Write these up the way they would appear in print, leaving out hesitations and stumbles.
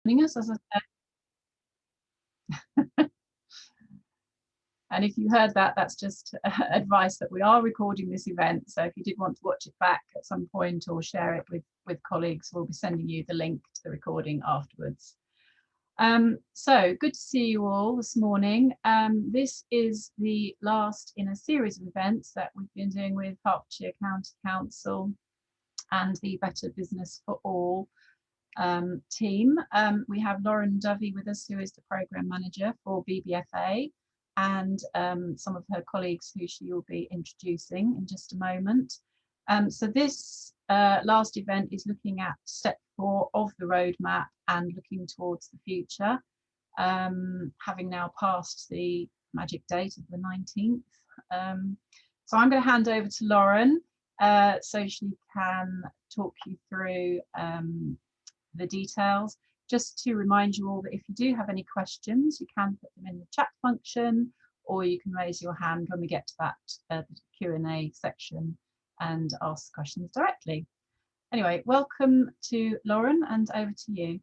joining us, as I said. And if you heard that, that's just advice that we are recording this event. So if you did want to watch it back at some point or share it with colleagues, we'll be sending you the link to the recording afterwards. So good to see you all this morning. This is the last in a series of events that we've been doing with Hertfordshire County Council and the Better Business for All team. We have Lauren Dovey with us, who is the Programme Manager for BBFA, and some of her colleagues who she will be introducing in just a moment. So this last event is looking at step 4 of the roadmap and looking towards the future, having now passed the magic date of the 19th. So I'm going to hand over to Lauren so she can talk you through the details. Just to remind you all that if you do have any questions, you can put them in the chat function, or you can raise your hand when we get to that Q&A section and ask questions directly. Anyway, welcome to Lauren, and over to you.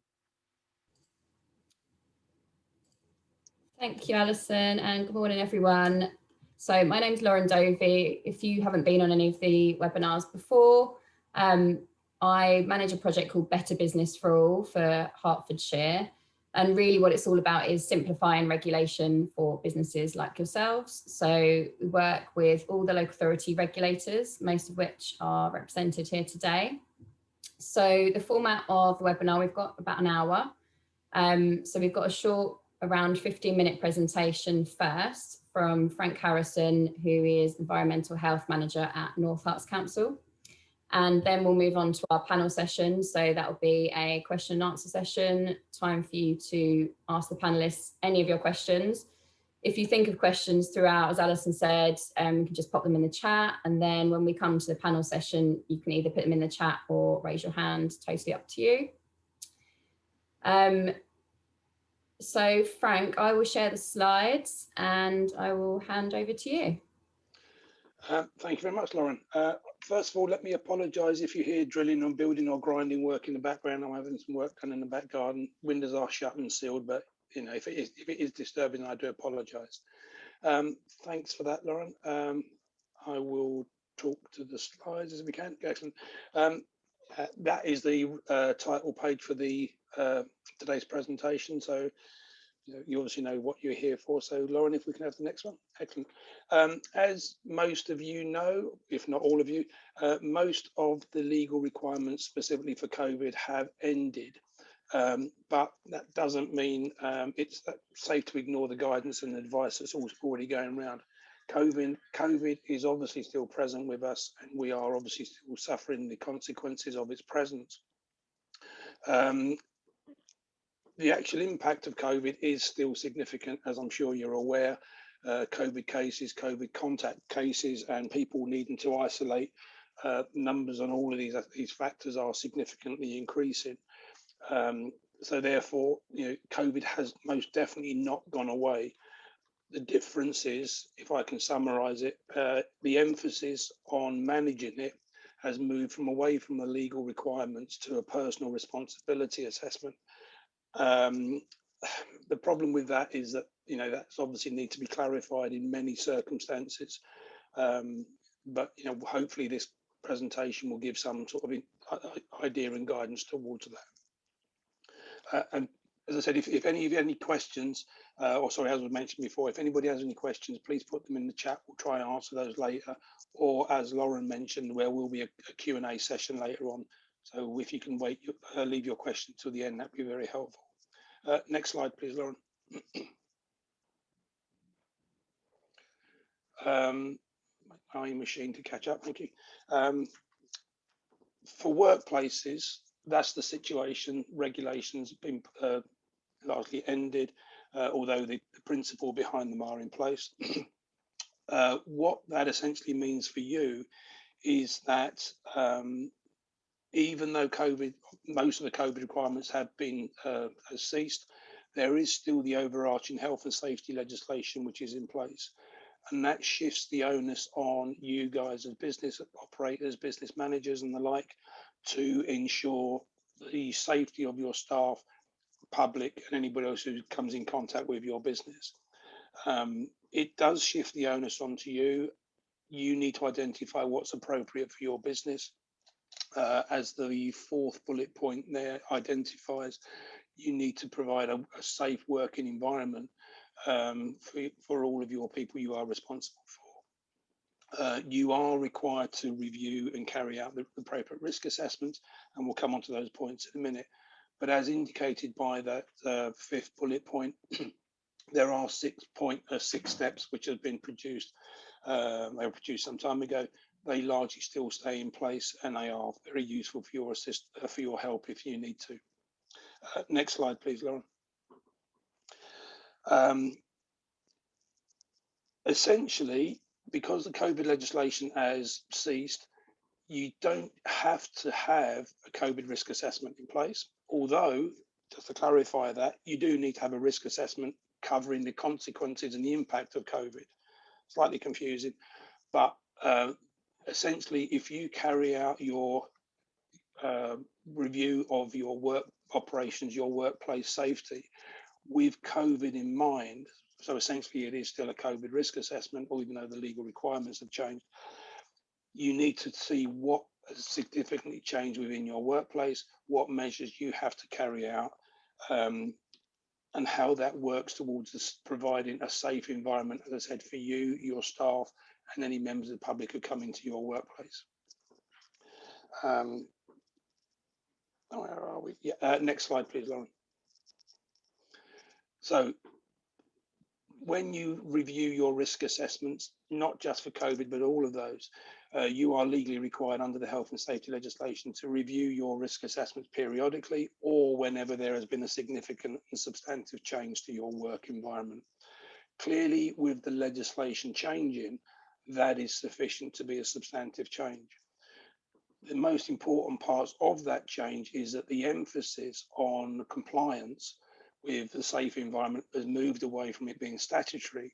Thank you, Alison, and good morning, everyone. So my name is Lauren Dovey. If you haven't been on any of the webinars before, I manage a project called Better Business for All for Hertfordshire. And really what it's all about is simplifying regulation for businesses like yourselves. So we work with all the local authority regulators, most of which are represented here today. So the format of the webinar, we've got about an hour. So we've got a short, around 15-minute presentation first from Frank Harrison, who is Environmental Health Manager at North Herts Council. And then we'll move on to our panel session. So that will be a question and answer session, time for you to ask the panelists any of your questions. If you think of questions throughout, as Alison said, you can just pop them in the chat. And then when we come to the panel session, you can either put them in the chat or raise your hand, totally up to you. So Frank, I will share the slides and I will hand over to you. Thank you very much, Lauren. First of all, let me apologise if you hear drilling or building or grinding work in the background. I'm having some work done in the back garden. Windows are shut and sealed, but you know, if it is disturbing, I do apologise. Thanks for that, Lauren. I will talk to the slides as we can. Excellent. That is the title page for the today's presentation. So you obviously know what you're here for. So Lauren, if we can have the next one. Excellent. As most of you know, if not all of you, most of the legal requirements specifically for COVID have ended. But that doesn't mean it's safe to ignore the guidance and advice that's already going around. COVID is obviously still present with us, and we are obviously still suffering the consequences of its presence. The actual impact of COVID is still significant, as I'm sure you're aware. COVID cases, COVID contact cases, and people needing to isolate, numbers on all of these factors are significantly increasing. So therefore, COVID has most definitely not gone away. The difference is, if I can summarize it, the emphasis on managing it has moved from away from the legal requirements to a personal responsibility assessment. The problem with that is that, that's obviously need to be clarified in many circumstances. But, hopefully this presentation will give some sort of idea and guidance towards that. And as I said, if any of you have any questions, or sorry, as I mentioned before, if anybody has any questions, please put them in the chat. We'll try and answer those later. Or as Lauren mentioned, there will be a Q&A session later on. So if you can wait, leave your question till the end, that'd be very helpful. Next slide, please, Lauren. My machine to catch up, thank you. For workplaces, that's the situation. Regulations have been largely ended, although the principle behind them are in place. What that essentially means for you is that even though most of the COVID requirements have been has ceased, there is still the overarching health and safety legislation which is in place, and that shifts the onus on you guys as business operators, business managers, and the like, to ensure the safety of your staff public and anybody else who comes in contact with your business. It does shift the onus onto you. You need to identify what's appropriate for your business. As the fourth bullet point there identifies, you need to provide a safe working environment for all of your people you are responsible for. You are required to review and carry out the appropriate risk assessments, and we'll come on to those points in a minute. But as indicated by that fifth bullet point, there are 6 steps which have been produced. They were produced some time ago. They largely still stay in place, and they are very useful for your help if you need to. Next slide, please, Lauren. Essentially, because the COVID legislation has ceased, you don't have to have a COVID risk assessment in place. Although, just to clarify that, you do need to have a risk assessment covering the consequences and the impact of COVID. Slightly confusing, but essentially, if you carry out your review of your work operations, your workplace safety with COVID in mind, so essentially it is still a COVID risk assessment, even though the legal requirements have changed, you need to see what has significantly changed within your workplace, what measures you have to carry out, and how that works towards providing a safe environment, as I said, for you, your staff, and any members of the public who come into your workplace. Where are we? Yeah, next slide, please, Lauren. So when you review your risk assessments, not just for COVID, but all of those, you are legally required under the health and safety legislation to review your risk assessments periodically or whenever there has been a significant and substantive change to your work environment. Clearly, with the legislation changing, that is sufficient to be a substantive change. The most important parts of that change is that the emphasis on compliance with the safe environment has moved away from it being statutory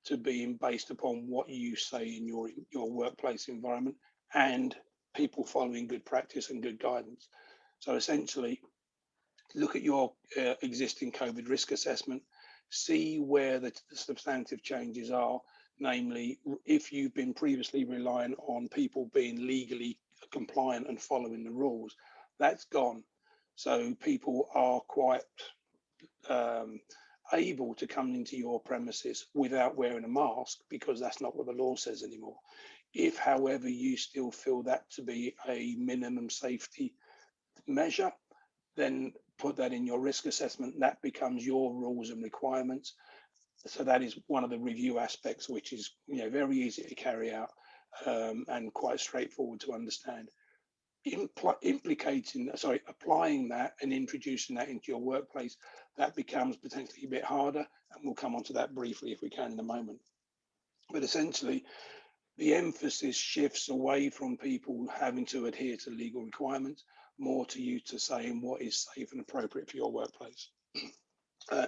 to being based upon what you say in your workplace environment and people following good practice and good guidance. So essentially, look at your existing COVID risk assessment, see where the substantive changes are, namely, if you've been previously relying on people being legally compliant and following the rules, that's gone. So people are quite able to come into your premises without wearing a mask because that's not what the law says anymore. If, however, you still feel that to be a minimum safety measure, then put that in your risk assessment. That becomes your rules and requirements. So that is one of the review aspects, which is very easy to carry out and quite straightforward to understand. Applying that and introducing that into your workplace, that becomes potentially a bit harder, and we'll come on to that briefly if we can in a moment. But essentially, the emphasis shifts away from people having to adhere to legal requirements, more to you to saying what is safe and appropriate for your workplace.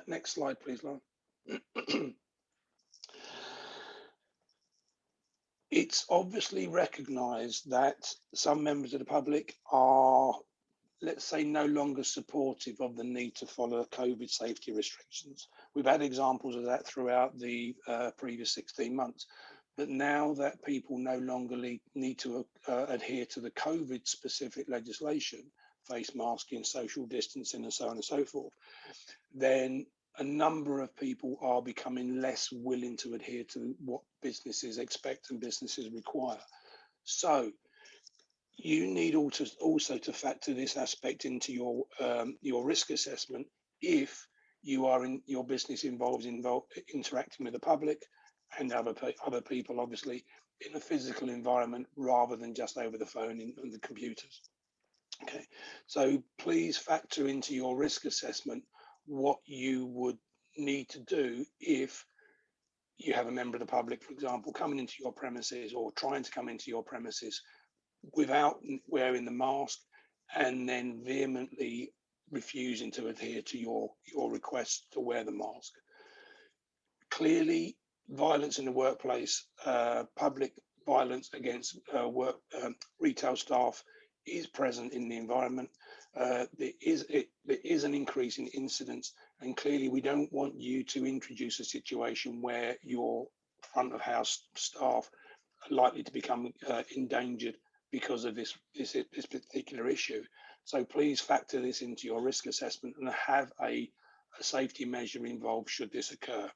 Next slide, please, Lauren. It's obviously recognised that some members of the public are, let's say, no longer supportive of the need to follow COVID safety restrictions. We've had examples of that throughout the previous 16 months. But now that people no longer need to adhere to the COVID specific legislation, face masking, social distancing, and so on and so forth, then a number of people are becoming less willing to adhere to what businesses expect and businesses require. So you need also to factor this aspect into your risk assessment if you are in your business involved interacting with the public and other people, obviously, in a physical environment rather than just over the phone and the computers. Okay, so please factor into your risk assessment what you would need to do if you have a member of the public, for example, coming into your premises or trying to come into your premises without wearing the mask and then vehemently refusing to adhere to your request to wear the mask. Clearly, violence in the workplace, public violence against retail staff is present in the environment. There is an increase in incidents, and clearly we don't want you to introduce a situation where your front of house staff are likely to become endangered because of this particular issue. So please factor this into your risk assessment and have a safety measure involved should this occur.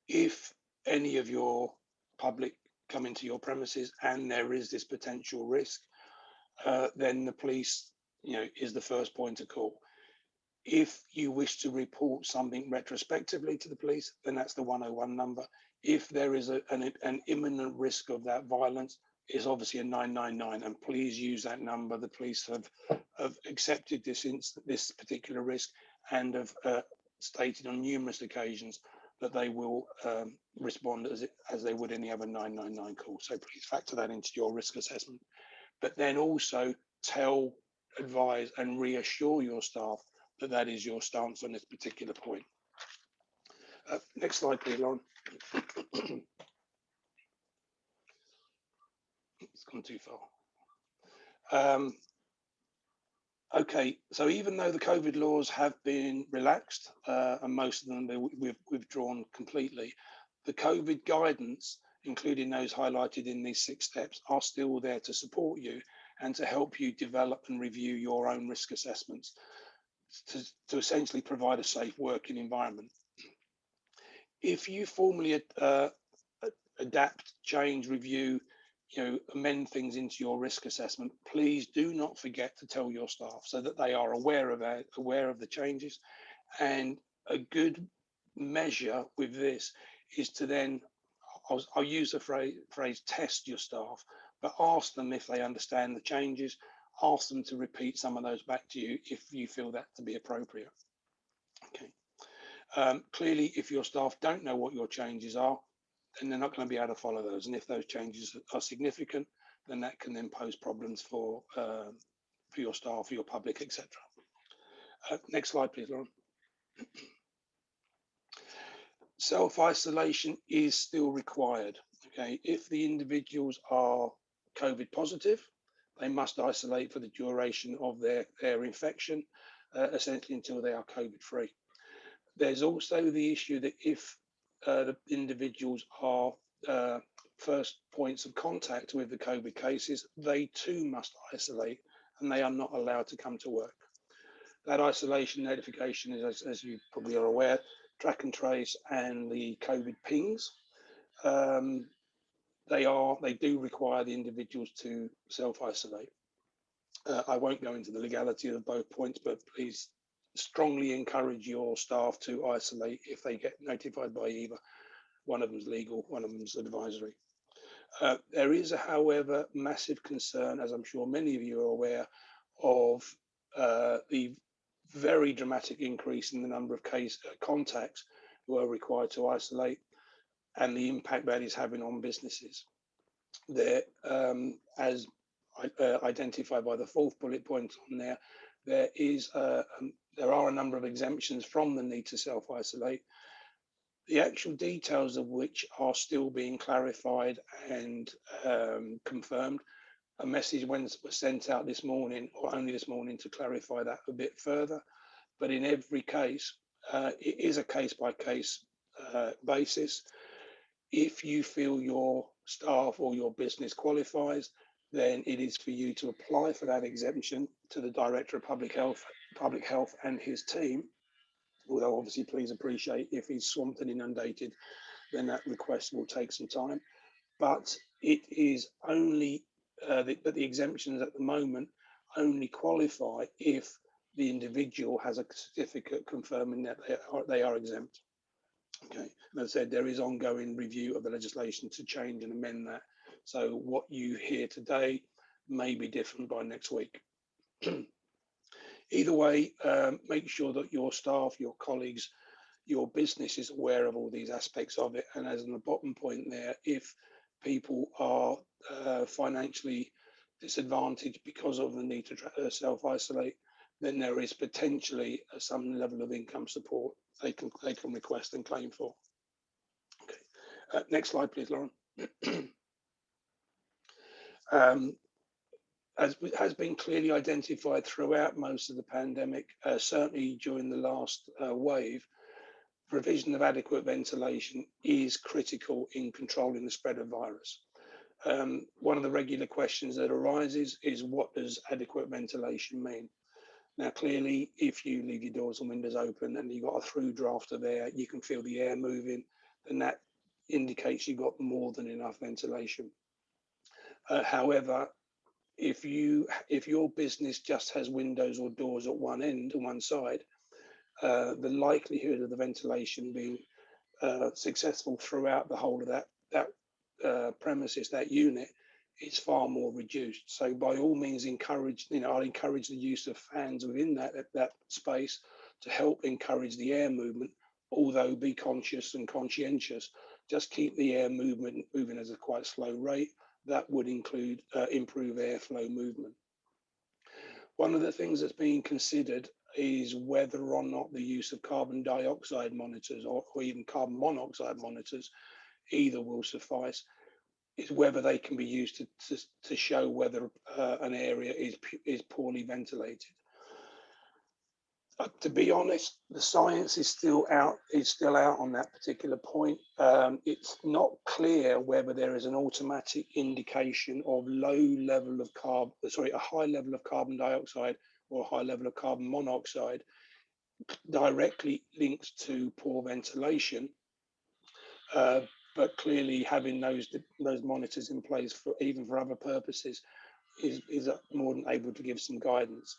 If any of your public come into your premises and there is this potential risk, then the police, is the first point of call. If you wish to report something retrospectively to the police, then that's the 101 number. If there is an imminent risk of that violence, it's obviously a 999, and please use that number. The police have accepted this particular risk and have stated on numerous occasions that they will respond as they would any other 999 call. So please factor that into your risk assessment. But then also tell, advise and reassure your staff that that is your stance on this particular point. Next slide, please, Lauren. It's gone too far. Okay, so even though the COVID laws have been relaxed, and most of them we've withdrawn completely, the COVID guidance, including those highlighted in these 6 steps, are still there to support you and to help you develop and review your own risk assessments to essentially provide a safe working environment. If you formally adapt, change, review, amend things into your risk assessment, please do not forget to tell your staff so that they are aware of the changes. And a good measure with this is to then, I'll use the phrase test your staff, but ask them if they understand the changes, ask them to repeat some of those back to you if you feel that to be appropriate. Okay. Clearly, if your staff don't know what your changes are, then they're not going to be able to follow those. And if those changes are significant, then that can then pose problems for your staff, for your public, etc. Next slide, please, Lauren. Self-isolation is still required. Okay, if the individuals are COVID positive, they must isolate for the duration of their infection, essentially until they are COVID free. There's also the issue that if the individuals are first points of contact with the COVID cases, they too must isolate and they are not allowed to come to work. That isolation notification is, as you probably are aware, track and trace and the COVID pings. They do require the individuals to self-isolate. I won't go into the legality of both points, but please strongly encourage your staff to isolate if they get notified by either. One of them is legal, one of them is advisory. There is, however, massive concern, as I'm sure many of you are aware, of the very dramatic increase in the number of contacts who are required to isolate and the impact that is having on businesses. There, as identified by the 4th bullet point on there, there are a number of exemptions from the need to self-isolate, the actual details of which are still being clarified and confirmed. A message was sent out this morning, or only this morning, to clarify that a bit further. But in every case, it is a case-by-case basis. If you feel your staff or your business qualifies, then it is for you to apply for that exemption to the Director of Public Health and his team. Although obviously, please appreciate if he's swamped and inundated, then that request will take some time. But it is only that the exemptions at the moment only qualify if the individual has a certificate confirming that they are exempt. Okay, and as I said, there is ongoing review of the legislation to change and amend that. So what you hear today may be different by next week. Either way, make sure that your staff, your colleagues, your business is aware of all these aspects of it. And as on the bottom point there, if people are financially disadvantaged because of the need to self-isolate, then there is potentially some level of income support they can request and claim for. Okay, next slide, please, Lauren. as has been clearly identified throughout most of the pandemic, certainly during the last wave, provision of adequate ventilation is critical in controlling the spread of virus. One of the regular questions that arises is, what does adequate ventilation mean? Now, clearly, if you leave your doors and windows open and you've got a through draft of air, you can feel the air moving, then that indicates you've got more than enough ventilation. However, if your business just has windows or doors at one end, on one side, the likelihood of the ventilation being successful throughout the whole of that premises, that unit, is far more reduced. So by all means, I'll encourage the use of fans within that space to help encourage the air movement, although be conscious and conscientious. Just keep the air moving at a quite slow rate. That would include improve airflow movement. One of the things that's being considered is whether or not the use of carbon dioxide monitors or even carbon monoxide monitors, either will suffice, is whether they can be used to show whether an area is poorly ventilated. To be honest, the science is still out on that particular point. It's not clear whether there is an automatic indication of a high level of carbon dioxide or a high level of carbon monoxide directly linked to poor ventilation. But clearly having those monitors in place even for other purposes is more than able to give some guidance.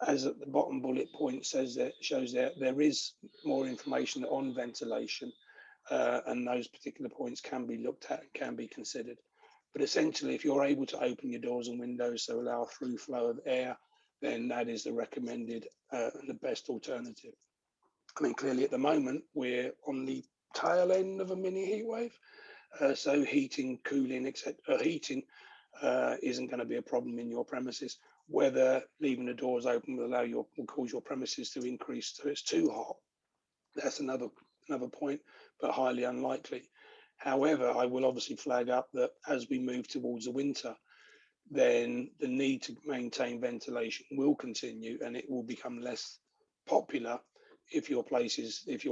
As at the bottom bullet point shows there is more information on ventilation, and those particular points can be looked at and can be considered. But essentially, if you're able to open your doors and windows to allow a through flow of air, then that is the recommended and the best alternative. I mean, clearly at the moment, we're on the tail end of a mini heat wave. So heating, cooling, etc. Heating isn't going to be a problem in your premises. Whether leaving the doors open will cause your premises to increase so it's too hot, that's another point, but highly unlikely. However, I will obviously flag up that as we move towards the winter, then the need to maintain ventilation will continue, and it will become less popular if you're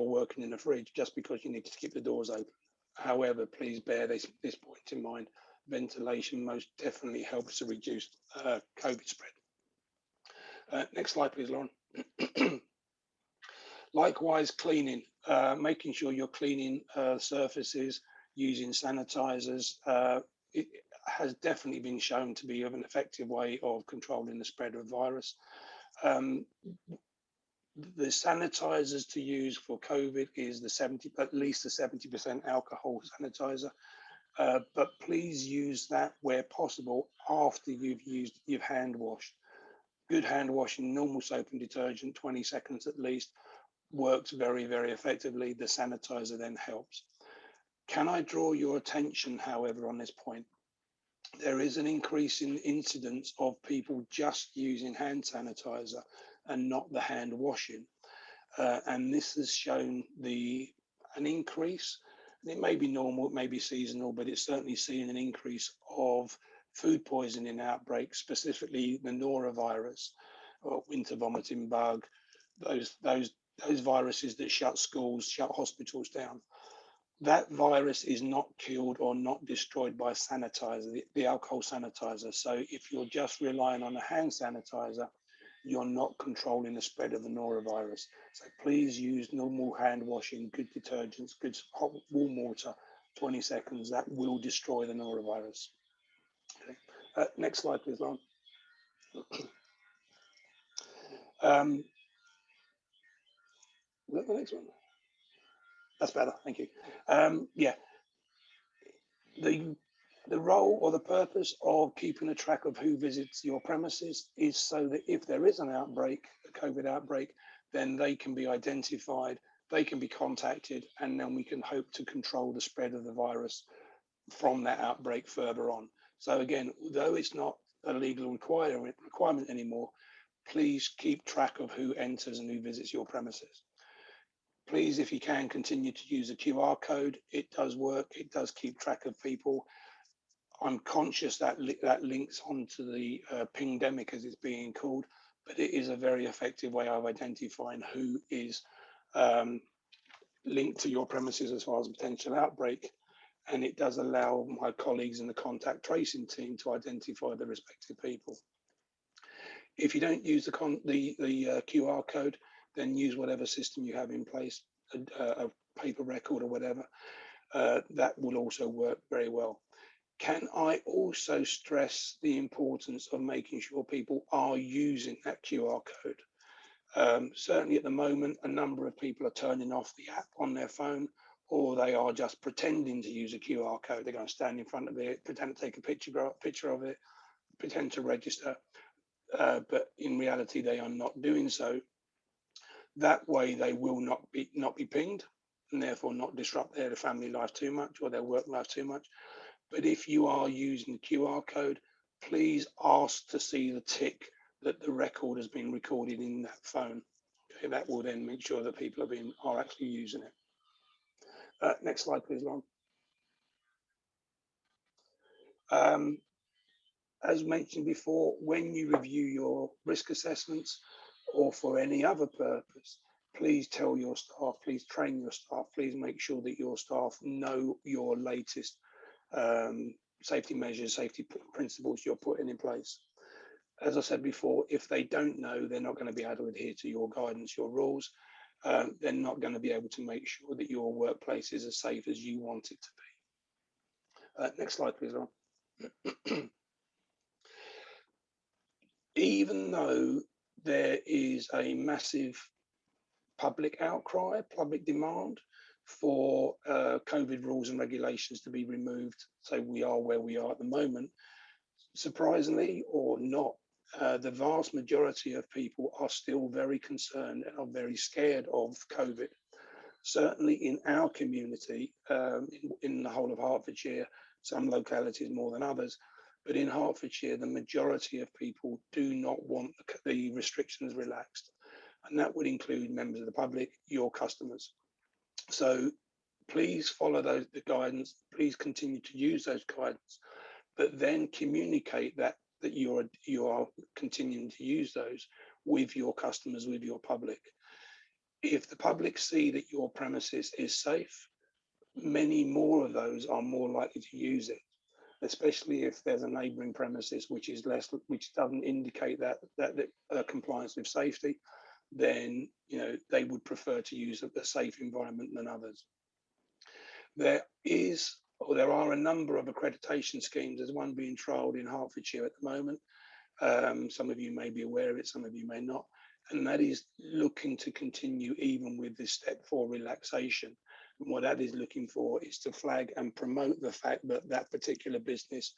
working in a fridge, just because you need to keep the doors open. However, please bear this point in mind. Ventilation most definitely helps to reduce COVID spread. Next slide, please, Lauren. Likewise, cleaning, making sure you're cleaning surfaces using sanitizers. It has definitely been shown to be an effective way of controlling the spread of virus. The sanitizers to use for COVID is at least the 70% alcohol sanitizer. But please use that where possible after you've hand washed. Good hand washing, normal soap and detergent, 20 seconds at least, works very, very effectively. The sanitizer then helps. Can I draw your attention, however, on this point? There is an increase in incidence of people just using hand sanitizer and not the hand washing. And this has shown an increase. It may be normal, it may be seasonal, but it's certainly seen an increase of food poisoning outbreaks, specifically the norovirus or winter vomiting bug, those viruses that shut schools, shut hospitals down. That virus is not killed or not destroyed by sanitizer, the alcohol sanitizer. So if you're just relying on a hand sanitizer, you're not controlling the spread of the norovirus. So please use normal hand washing, good detergents, good hot warm water, 20 seconds. That will destroy the norovirus. Okay. Next slide, please, Lauren. Is that the next one? That's better, thank you. Yeah, the role or the purpose of keeping a track of who visits your premises is so that if there is an outbreak, a COVID outbreak, then they can be identified, they can be contacted, and then we can hope to control the spread of the virus from that outbreak further on. So again, although it's not a legal requirement anymore, please keep track of who enters and who visits your premises. Please, if you can, continue to use the QR code. It does work. It does keep track of people. I'm conscious that that links onto the pingdemic, as it's being called, but it is a very effective way of identifying who is linked to your premises as far as a potential outbreak. And it does allow my colleagues in the contact tracing team to identify the respective people. If you don't use the QR code, then use whatever system you have in place, a paper record or whatever. That will also work very well. Can I also stress the importance of making sure people are using that QR code? Certainly at the moment, a number of people are turning off the app on their phone, or they are just pretending to use a QR code. They're going to stand in front of it, pretend to take a picture of it, pretend to register, but in reality, they are not doing so. That way, they will not be pinged, and therefore not disrupt their family life too much or their work life too much. But if you are using the QR code, please ask to see the tick that the record has been recorded in that phone. Okay, that will then make sure that people are actually using it. Next slide, please, Lauren. As mentioned before, when you review your risk assessments or for any other purpose, please tell your staff, please train your staff, please make sure that your staff know your latest safety measures, safety principles you're putting in place. As I said before, if they don't know, they're not going to be able to adhere to your guidance, your rules. They're not going to be able to make sure that your workplace is as safe as you want it to be. Next slide, please, Lauren. Even though there is a massive public outcry, public demand for COVID rules and regulations to be removed, so we are where we are at the moment, surprisingly or not, the vast majority of people are still very concerned and are very scared of COVID. Certainly in our community, in the whole of Hertfordshire, some localities more than others, but in Hertfordshire, the majority of people do not want the restrictions relaxed. And that would include members of the public, your customers. So please follow the guidance, please continue to use those guidance, but then communicate that you are continuing to use those with your customers, with your public. If the public see that your premises is safe, many more of those are more likely to use it, especially if there's a neighbouring premises which doesn't indicate that compliance with safety. Then they would prefer to use a safe environment than others. There are a number of accreditation schemes. There's one being trialled in Hertfordshire at the moment. Some of you may be aware of it, some of you may not. And that is looking to continue even with this step 4 relaxation. And what that is looking for is to flag and promote the fact that that particular business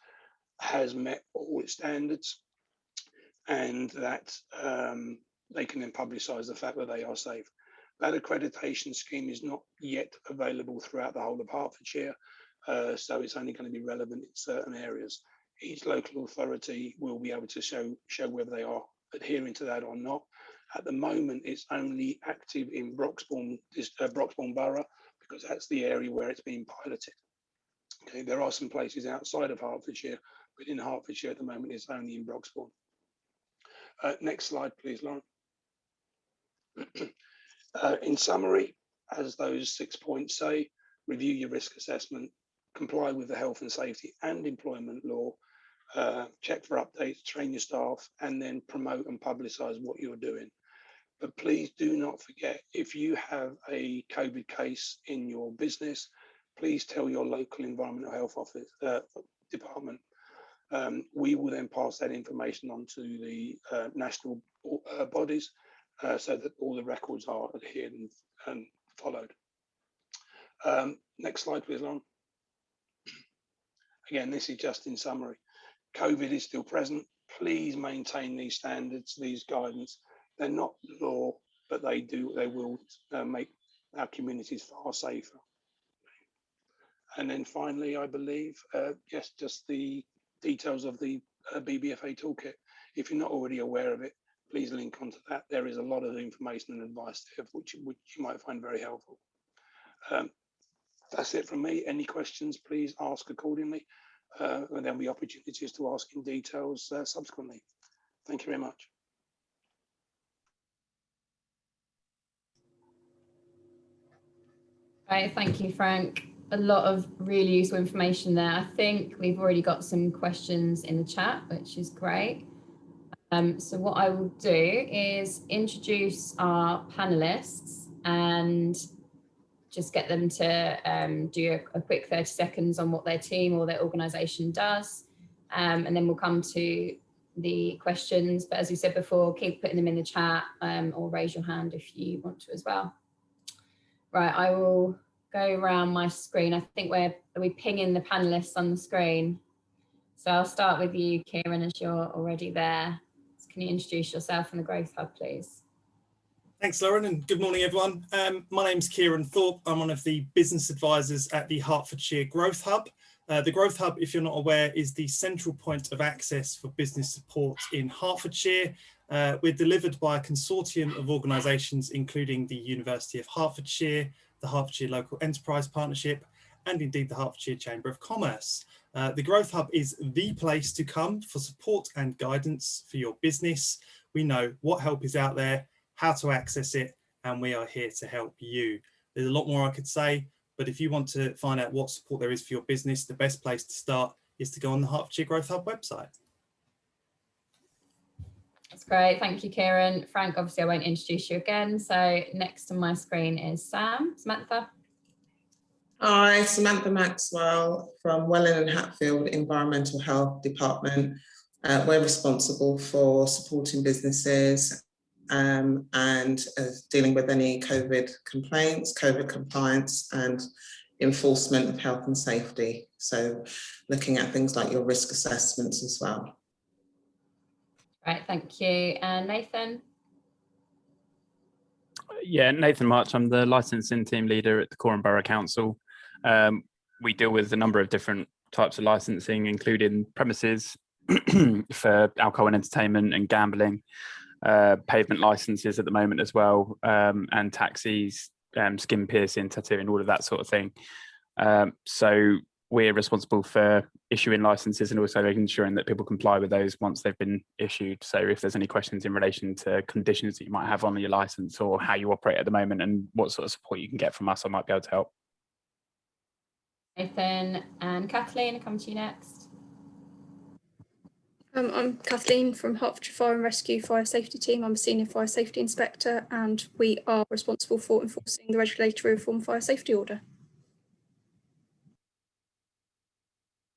has met all its standards, and that they can then publicise the fact that they are safe. That accreditation scheme is not yet available throughout the whole of Hertfordshire, so it's only going to be relevant in certain areas. Each local authority will be able to show whether they are adhering to that or not. At the moment, it's only active in Broxbourne Borough, because that's the area where it's being piloted. Okay, there are some places outside of Hertfordshire, but in Hertfordshire at the moment, it's only in Broxbourne. Next slide, please, Lauren. In summary, as those 6 points say, review your risk assessment, comply with the health and safety and employment law, check for updates, train your staff, and then promote and publicise what you're doing. But please do not forget, if you have a COVID case in your business, please tell your local environmental health office department. We will then pass that information on to the national bodies, so that all the records are adhered and followed. Next slide, please, Lauren. Again, this is just in summary. COVID is still present. Please maintain these standards, these guidance. They're not law, but they will make our communities far safer. And then finally, I believe, yes, just the details of the BBFA toolkit. If you're not already aware of it, please link onto that. There is a lot of information and advice there, which you might find very helpful. That's it from me. Any questions, please ask accordingly. and there'll be opportunities to ask in details subsequently. Thank you very much. Right, thank you, Frank. A lot of really useful information there. I think we've already got some questions in the chat, which is great. So what I will do is introduce our panelists and just get them to do a quick 30 seconds on what their team or their organisation does. And then we'll come to the questions. But as we said before, keep putting them in the chat or raise your hand if you want to as well. Right, I will go around my screen. I think are we pinging the panelists on the screen? So I'll start with you, Kieran, as you're already there. So can you introduce yourself and the Growth Hub, please? Thanks, Lauren, and good morning, everyone. My name's Kieran Thorpe. I'm one of the business advisors at the Hertfordshire Growth Hub. The Growth Hub, if you're not aware, is the central point of access for business support in Hertfordshire. We're delivered by a consortium of organisations, including the University of Hertfordshire, the Hertfordshire Local Enterprise Partnership, and indeed the Hertfordshire Chamber of Commerce. The Growth Hub is the place to come for support and guidance for your business. We know what help is out there, how to access it, and we are here to help you. There's a lot more I could say, but if you want to find out what support there is for your business, the best place to start is to go on the Hertfordshire Growth Hub website. That's great, thank you, Kieran. Frank, obviously I won't introduce you again. So next on my screen is Samantha. Hi, Samantha Maxwell from Welling and Hatfield Environmental Health Department. We're responsible for supporting businesses and dealing with any COVID complaints, COVID compliance and enforcement of health and safety. So looking at things like your risk assessments as well. Right, thank you. And Nathan? Yeah, Nathan March. I'm the licensing team leader at the Cornwall Borough Council. We deal with a number of different types of licensing, including premises for alcohol and entertainment and gambling, pavement licenses at the moment as well, and taxis, skin piercing, tattooing, all of that sort of thing. So we're responsible for issuing licenses and also ensuring that people comply with those once they've been issued. So if there's any questions in relation to conditions that you might have on your license or how you operate at the moment and what sort of support you can get from us, I might be able to help. Nathan and Kathleen, I'll come to you next. I'm Kathleen from Hertfordshire Fire and Rescue Fire Safety Team. I'm a Senior Fire Safety Inspector and we are responsible for enforcing the Regulatory Reform Fire Safety Order.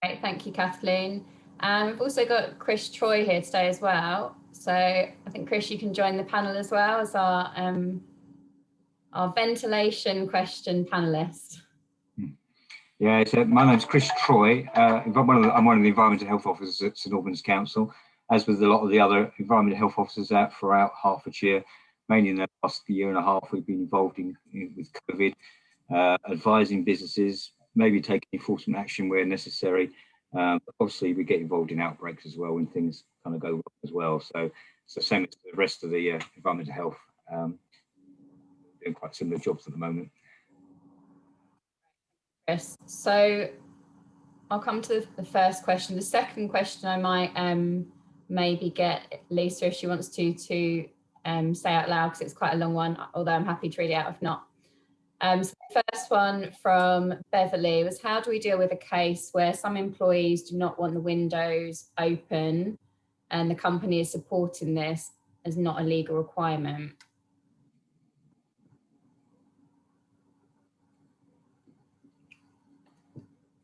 Great, thank you, Kathleen. And we've also got Chris Troy here today as well. So I think, Chris, you can join the panel as well as our ventilation question panelist. Yeah, so my name's Chris Troy. I'm one of the environmental health officers at St Albans Council, as with a lot of the other environmental health officers out throughout Hertfordshire. Mainly in the last year and a half, we've been involved with COVID, advising businesses, maybe taking enforcement action where necessary. But obviously, we get involved in outbreaks as well when things kind of go wrong as well. So it's the same as the rest of the environmental health, doing quite similar jobs at the moment. Chris, so I'll come to the first question. The second question I might maybe get Lisa, if she wants to say out loud, because it's quite a long one, although I'm happy to read it out if not. So the first one from Beverly was, how do we deal with a case where some employees do not want the windows open and the company is supporting this as not a legal requirement?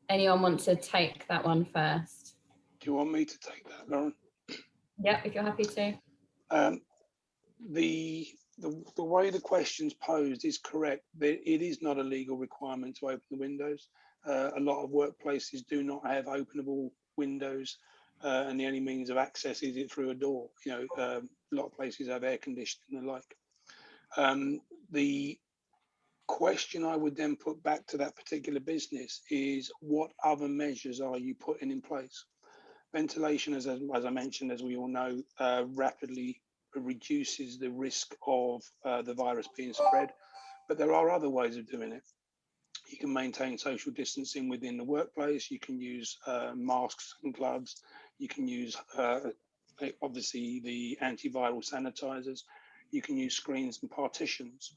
Anyone want to take that one first? Do you want me to take that, Lauren? Yeah, if you're happy to. The way the question's posed is correct. It is not a legal requirement to open the windows. A lot of workplaces do not have openable windows, and the only means of access is it through a door. You know, a lot of places have air conditioning and the like. The question I would then put back to that particular business is, what other measures are you putting in place? Ventilation, as I mentioned, as we all know, rapidly reduces the risk of the virus being spread, but there are other ways of doing it. You can maintain social distancing within the workplace. You can use masks and gloves. You can use, obviously, the antiviral sanitizers. You can use screens and partitions.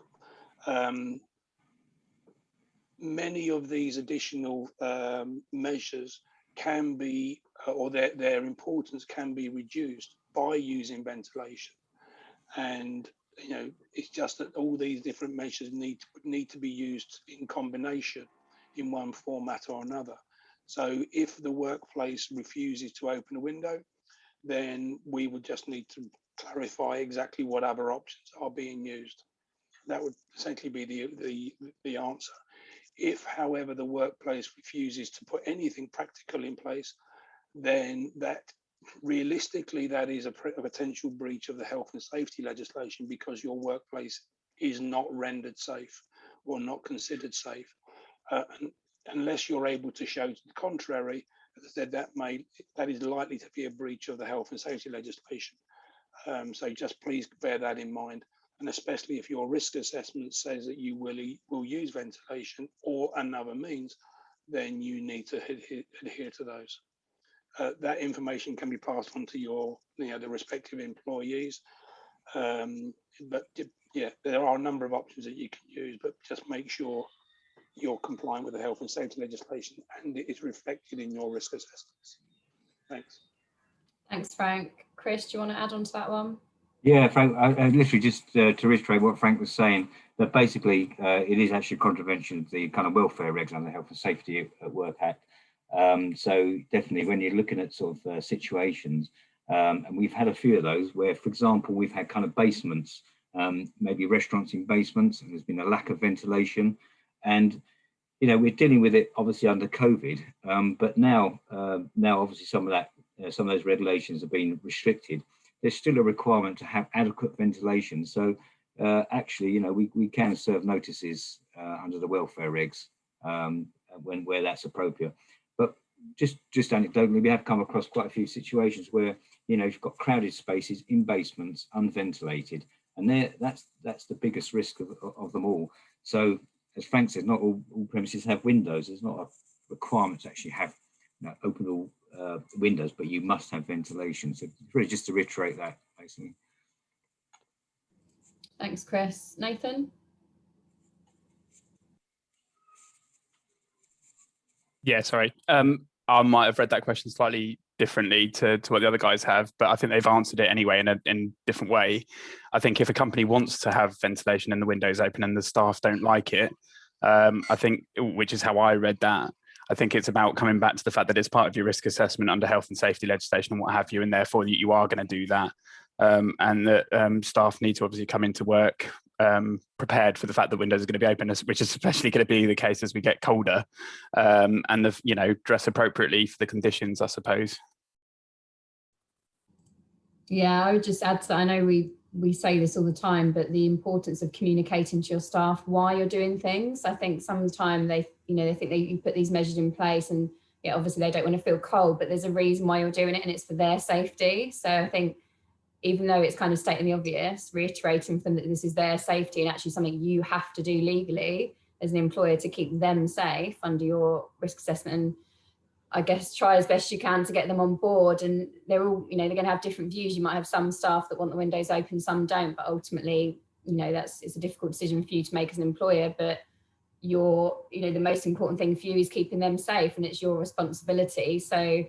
Many of these additional measures can be, or their importance can be reduced by using ventilation. And it's just that all these different measures need to be used in combination in one format or another. So if the workplace refuses to open a window, then we would just need to clarify exactly what other options are being used. That would essentially be the answer. If, however, the workplace refuses to put anything practical in place, then that realistically, that is a potential breach of the health and safety legislation, because your workplace is not rendered safe or not considered safe. And unless you're able to show to the contrary, as I said, that is likely to be a breach of the health and safety legislation. So just please bear that in mind. And especially if your risk assessment says that you will use ventilation or another means, then you need to adhere to those. That information can be passed on to the respective employees. But yeah, there are a number of options that you can use, but just make sure you're compliant with the health and safety legislation and it is reflected in your risk assessments. Thanks. Thanks, Frank. Chris, do you want to add on to that one? Yeah, Frank, I literally just to reiterate what Frank was saying, that basically it is actually a contravention of the kind of welfare regs and the Health and Safety at Work Act. So definitely when you're looking at sort of situations, and we've had a few of those where, for example, we've had kind of basements, maybe restaurants in basements, and there's been a lack of ventilation. And, we're dealing with it obviously under COVID, but now obviously some of those regulations have been restricted. There's still a requirement to have adequate ventilation. So actually, we can serve notices under the welfare regs where that's appropriate. But just anecdotally, we have come across quite a few situations where, you've got crowded spaces in basements, unventilated, and that's the biggest risk of them all. So as Frank said, not all premises have windows. There's not a requirement to actually have open all windows, but you must have ventilation. So really just to reiterate that, basically. Thanks, Chris. Nathan? Yeah, sorry. I might have read that question slightly differently to what the other guys have, but I think they've answered it anyway in a different way. I think if a company wants to have ventilation and the windows open and the staff don't like it, I think, which is how I read that, I think it's about coming back to the fact that it's part of your risk assessment under health and safety legislation and what have you, and therefore you are going to do that. And that staff need to obviously come into work prepared for the fact that windows are going to be open, which is especially going to be the case as we get colder, and dress appropriately for the conditions, I suppose. Yeah, I would just add to that. I know we say this all the time, but the importance of communicating to your staff why you're doing things. I think sometimes they think you put these measures in place, and obviously they don't want to feel cold, but there's a reason why you're doing it, and it's for their safety. So I think, even though it's kind of stating the obvious, reiterating for them that this is their safety and actually something you have to do legally as an employer to keep them safe under your risk assessment, and I guess try as best you can to get them on board. And they're all, they're going to have different views. You might have some staff that want the windows open, some don't, but ultimately, it's a difficult decision for you to make as an employer, but the most important thing for you is keeping them safe, and it's your responsibility. So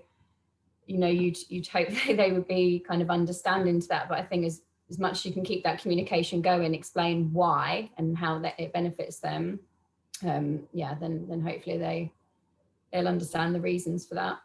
you'd hope they would be kind of understanding to that. But I think as much as you can keep that communication going, explain why and how it benefits them, then hopefully they'll understand the reasons for that.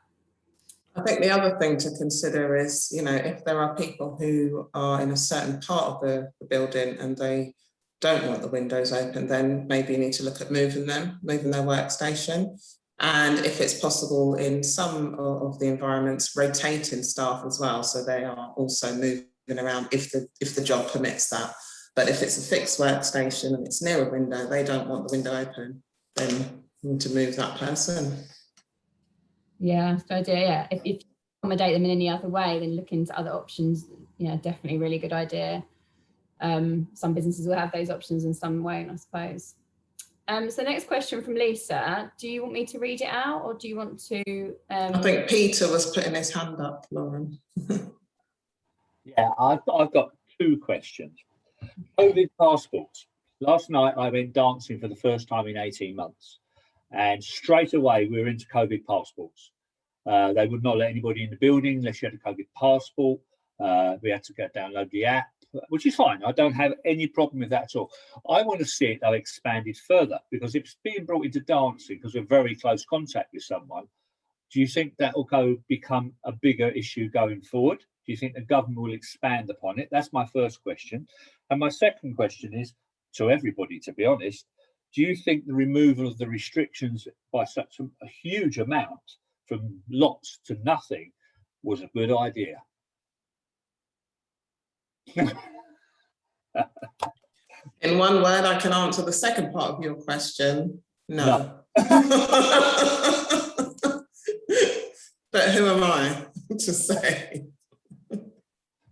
I think the other thing to consider is, if there are people who are in a certain part of the building and they don't want the windows open, then maybe you need to look at moving their workstation. And if it's possible, in some of the environments, rotating staff as well, so they are also moving around if the job permits that. But if it's a fixed workstation and it's near a window, they don't want the window open, then you need to move that person. Yeah, good idea. Yeah, if you accommodate them in any other way, then look into other options. Definitely a really good idea. Some businesses will have those options and some won't, I suppose. So next question from Lisa. Do you want me to read it out, or do you want to? I think Peter was putting his hand up, Lauren. Yeah, I've got two questions. COVID passports. Last night I went dancing for the first time in 18 months, and straight away we were into COVID passports. They would not let anybody in the building unless you had a COVID passport. We had to go download the app, which is fine. I don't have any problem with that at all. I want to see it though expanded further, because if it's being brought into dancing because we're very close contact with someone, do you think that will become a bigger issue going forward? Do you think the government will expand upon it? That's my first question. And my second question is to everybody, to be honest, do you think the removal of the restrictions by such a huge amount from lots to nothing was a good idea? In one word, I can answer the second part of your question. No. But who am I to say?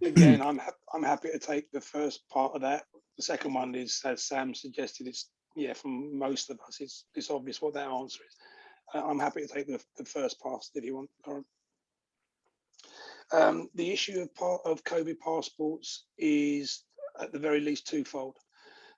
Again, I'm happy to take the first part of that. The second one is, as Sam suggested, it's, yeah, from most of us, it's obvious what that answer is. I'm happy to take the first pass if you want, Lauren. The issue of COVID passports is at the very least twofold.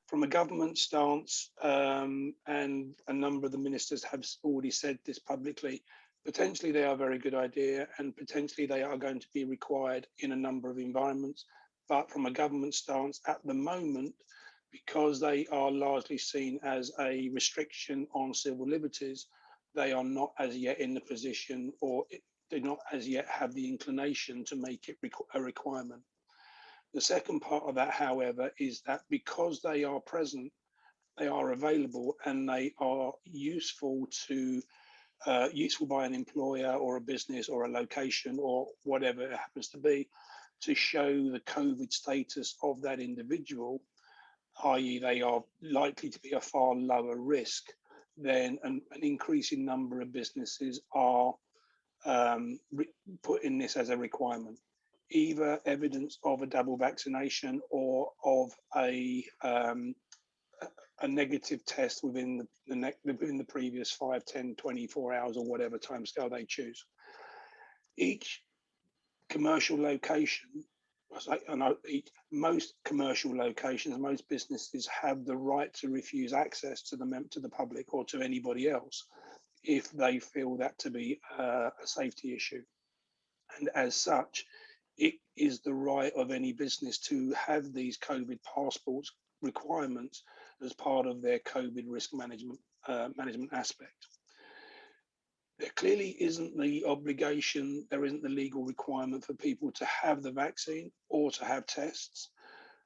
From a government stance, and a number of the ministers have already said this publicly, potentially they are a very good idea, and potentially they are going to be required in a number of environments. But from a government stance at the moment, because they are largely seen as a restriction on civil liberties, they are not as yet in the position, or do not as yet have the inclination to make it a requirement. The second part of that, however, is that because they are present, they are available, and they are useful by an employer or a business or a location or whatever it happens to be, to show the COVID status of that individual, i.e. they are likely to be a far lower risk than an increasing number of businesses are putting this as a requirement. Either evidence of a double vaccination or of a negative test within the previous 5, 10, 24 hours or whatever timescale they choose. Each commercial location, most commercial locations, most businesses have the right to refuse access to the public or to anybody else if they feel that to be a safety issue. And as such, it is the right of any business to have these COVID passports requirements as part of their COVID risk management aspect. There clearly isn't the obligation, there isn't the legal requirement for people to have the vaccine or to have tests.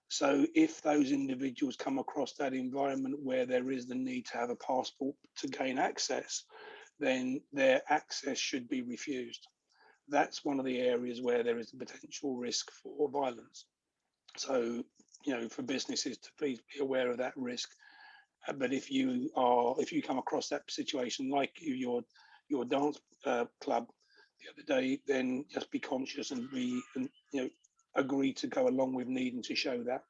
So if those individuals come across that environment where there is the need to have a passport to gain access, then their access should be refused. That's one of the areas where there is a potential risk for violence. So, you know, for businesses to please be aware of that risk. But if you come across that situation, like your dance club the other day, then just be conscious and agree to go along with needing to show that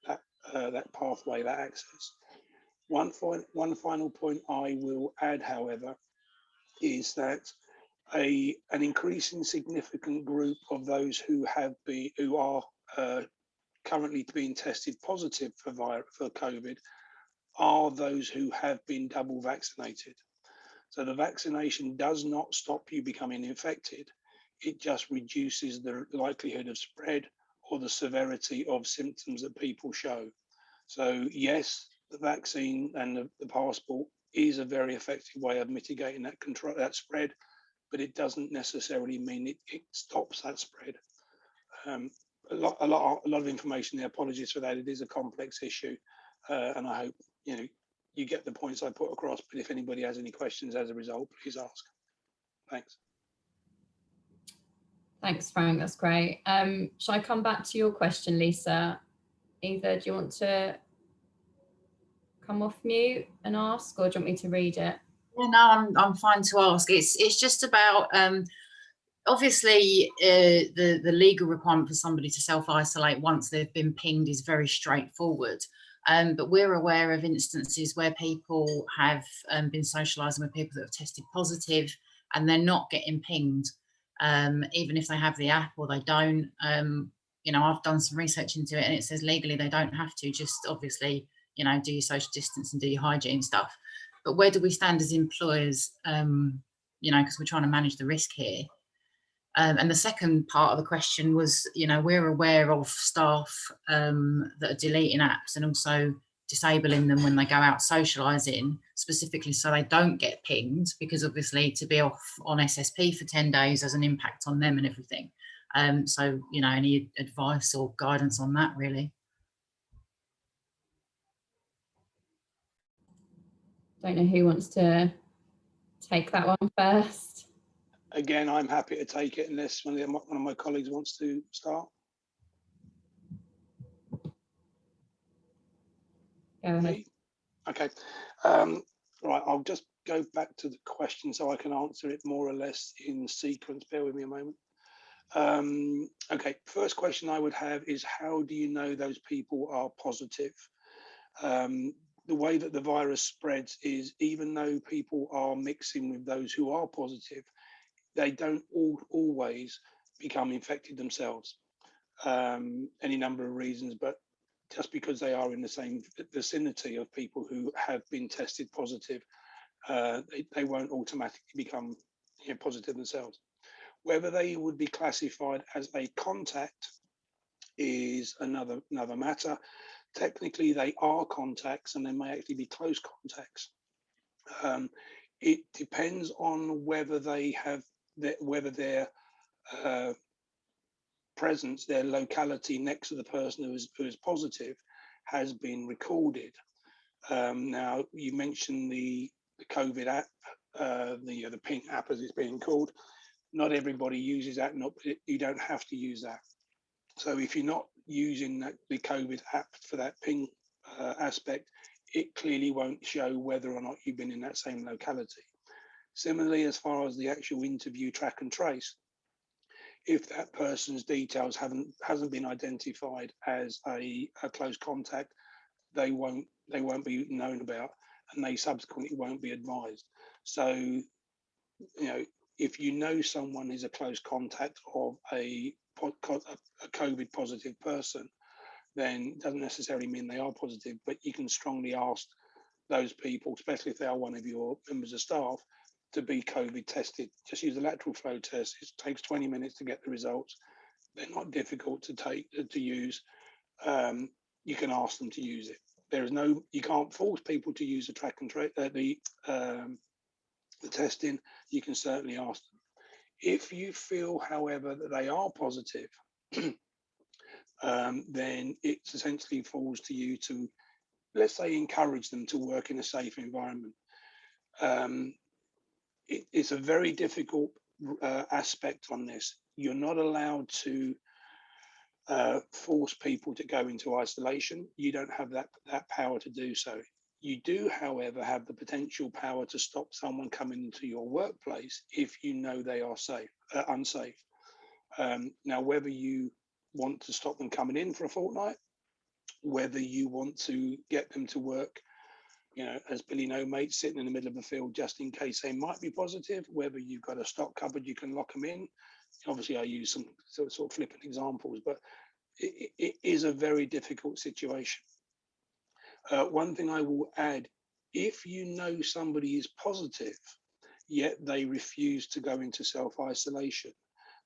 pathway, that access. One final point I will add, however, is that an increasing significant group of those who are currently being tested positive for COVID are those who have been double vaccinated. So the vaccination does not stop you becoming infected. It just reduces the likelihood of spread or the severity of symptoms that people show. So yes, the vaccine and the passport is a very effective way of mitigating that spread, but it doesn't necessarily mean it stops that spread. A lot of information there. Apologies for that. It is a complex issue, and I hope you get the points I put across. But if anybody has any questions as a result, please ask. Thanks. Thanks, Frank. That's great. Shall I come back to your question, Lisa? Either do you want to come off mute and ask, or do you want me to read it? Yeah, no, I'm fine to ask. It's just about obviously the legal requirement for somebody to self-isolate once they've been pinged is very straightforward. But we're aware of instances where people have been socialising with people that have tested positive and they're not getting pinged, even if they have the app or they don't. You know, I've done some research into it and it says legally they don't have to, just obviously, you know, do your social distance and do your hygiene stuff. But where do we stand as employers, you know, because we're trying to manage the risk here. And the second part of the question was, you know, we're aware of staff that are deleting apps and also disabling them when they go out socialising, specifically so they don't get pinged, because obviously to be off on SSP for 10 days has an impact on them and everything. So, you know, any advice or guidance on that, really? Don't know who wants to take that one first. Again, I'm happy to take it unless one of my colleagues wants to start. Go ahead. Me? Okay. Right, I'll just go back to the question so I can answer it more or less in sequence. Bear with me a moment. Okay, first question I would have is, how do you know those people are positive? The way that the virus spreads is, even though people are mixing with those who are positive, they don't always become infected themselves. Any number of reasons, but just because they are in the same vicinity of people who have been tested positive, they won't automatically become positive themselves. Whether they would be classified as a contact is another matter. Technically, they are contacts and they may actually be close contacts. It depends on whether they have whether their presence, their locality next to the person who is positive has been recorded. Now, you mentioned the COVID app, the Ping app as it's being called. Not everybody uses that. You don't have to use that. So if you're not using the COVID app for that Ping aspect, it clearly won't show whether or not you've been in that same locality. Similarly, as far as the actual interview track and trace, if that person's details hasn't been identified as a close contact, they won't be known about, and they subsequently won't be advised. So, you know, if you know someone is a close contact of a COVID positive person, then it doesn't necessarily mean they are positive, but you can strongly ask those people, especially if they are one of your members of staff, to be COVID tested. Just use a lateral flow test. It takes 20 minutes to get the results. They're not difficult to use. You can ask them to use it. There is no, you can't force people to use the track and trace, the testing. You can certainly ask them. If you feel, however, that they are positive, then it essentially falls to you to, let's say, encourage them to work in a safe environment. It's a very difficult aspect on this. You're not allowed to force people to go into isolation. You don't have that power to do so. You do, however, have the potential power to stop someone coming into your workplace if you know they are unsafe. Now, whether you want to stop them coming in for a fortnight, whether you want to get them to work, you know, as Billy No Mate, sitting in the middle of the field just in case they might be positive, whether you've got a stock cupboard you can lock them in. Obviously, I use some sort of flippant examples, but it is a very difficult situation. One thing I will add, if you know somebody is positive, yet they refuse to go into self-isolation,